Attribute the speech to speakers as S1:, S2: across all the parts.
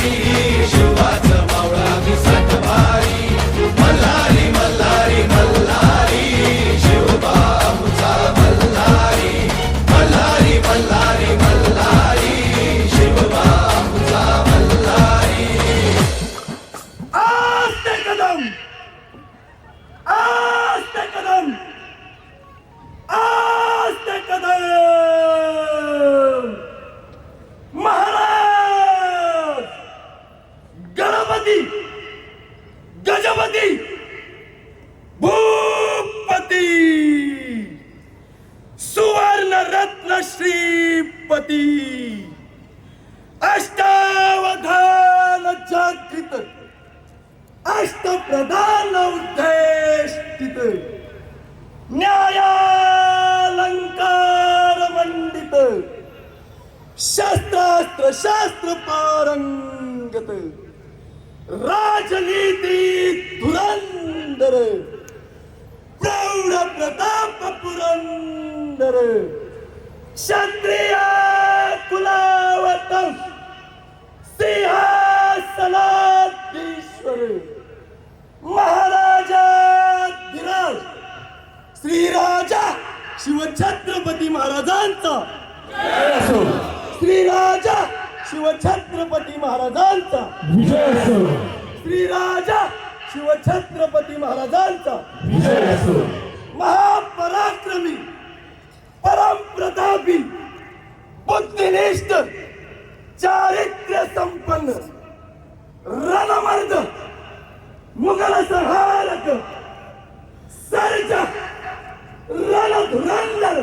S1: शिवाचं मावळा मी सातबारी मल्हारी मल्हारी मल्हारी शिवबा आमचा मल्हारी मल्हारी मल्हारी मल्हारी शिवबा आमचा मल्हारी
S2: आस्ते कदम आस्ते कदम आस्ते कदम महाराज गणपती गजपती भूपती सुवर्ण रत्न श्रीपती अष्टावधान जागृत अष्टप्रधान उद्देष्टित न्यायालंकार मंडित शस्त्रास्त्र शास्त्र पारंगत राजनीती धुरंधर प्रौढ प्रताप पुरंदर क्षत्रिय कुलावतंस सिंहासनाधीश्वर महाराजाधिराज श्रीराजा शिवछत्रपती महाराजांचा श्रीराजा शिवछत्रपती महाराजांचा श्रीराजा शिवछत्रपती महाराजांचा महापराक्रमी परमप्रतापी बुद्धिनिष्ठ चारित्र्य संपन्न रणमर्द मुघल संहारक सर्जक रणधुरंधर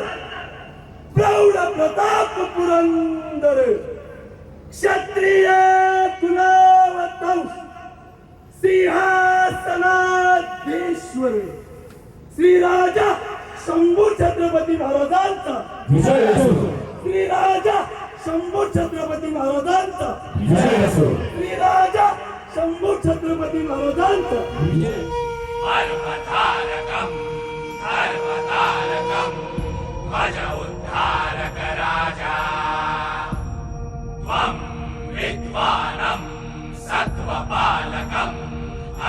S2: प्रौढ प्रताप पुरंदर क्षत्रिय कुलावतंस सिंहासनाधीश्वर श्रीराजा शंभू छत्रपती महाराजांचा श्रीराजा शंभू छत्रपती महाराजांचा श्रीराजा शंभू छत्रपती महाराजांचा
S3: धर्मधारकं धर्मधारकं भज उद्धारक राजा त्वं विद्वानं सत्त्वपालकं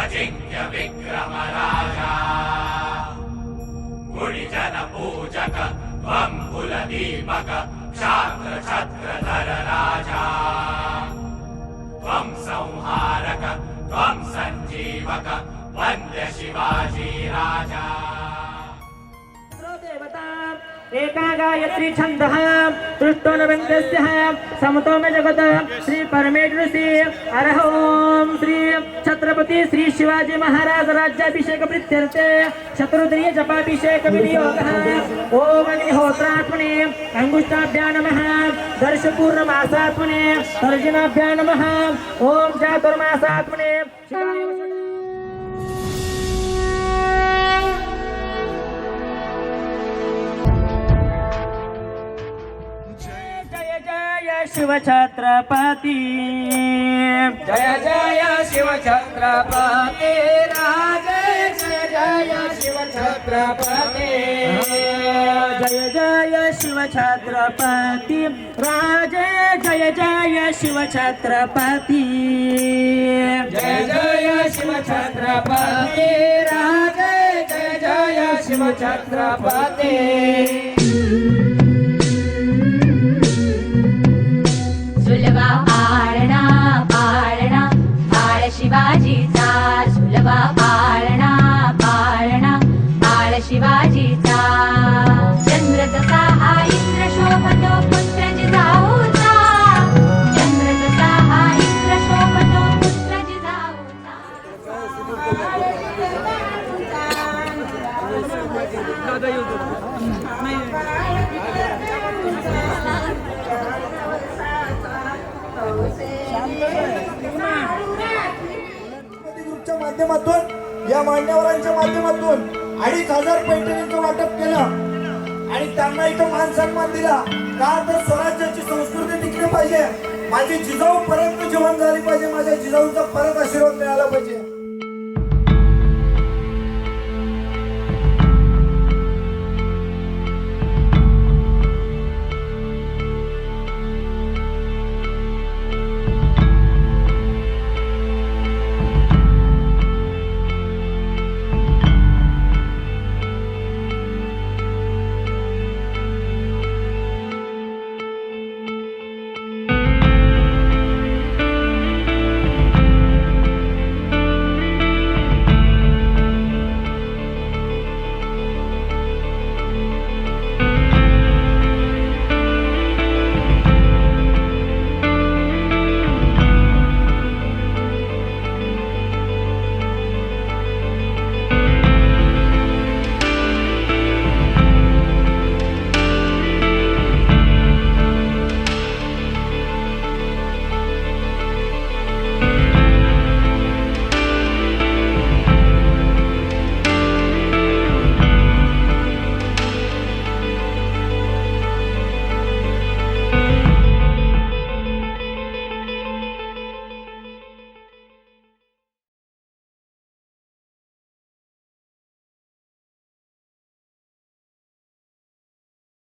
S3: अजिंक्य विक्रम राजा गुणिजन पूजक त्वं कुलदीपक क्षात्र छत्रधर राजा त्वं संहारक त्वं संजीवक वन्द्य शिवाजी राजा
S4: एका गायत्री छन्दः सृष्टो न व्यङ्ग्यस्यः समतो मे जगत् श्री परमेश्वरी हरः ओम श्री छत्रपती श्री शिवाजी महाराज राज्याभिषेक प्रीत्यर्थे शत्रुद्रिय जपाभिषेक विनियोगः ओम अग्निहोत्रात्मने अंगुष्ठाभ्यां नमः दर्शपूर्णमासात्मने तर्जनाभ्यां नमः ओम चातुर्मासात्मने शिवाय शिव छत्रपती
S5: जय जय शिव छत्रपती राजे जय जय शिव छत्रपती
S4: जय जय शिव छत्रपती राजे जय जय शिव छत्रपती
S5: जय जय शिव छत्रपती राजे जय जय शिव छत्रपती
S6: झुलवा पाळणा पाळणा बाळ शिवाजीचा झुलवा पाळणा पाळणा बाळ शिवाजीचा चंद्र तसा हा इंद्र शोभतो पुत्र जिजाऊचा चंद्र तसा हा इंद्र शोभतो पुत्र जिजाऊचा
S2: ग्रुपच्या माध्यमातून या मान्यवरांच्या माध्यमातून 2500 पैठणींचं वाटप केलं आणि त्यांना इथं मान सन्मान दिला का तर स्वराज्याची संस्कृती टिकली पाहिजे माझी जिजाऊ परत जीवन झाली पाहिजे माझ्या जिजाऊचा परत आशीर्वाद मिळाला पाहिजे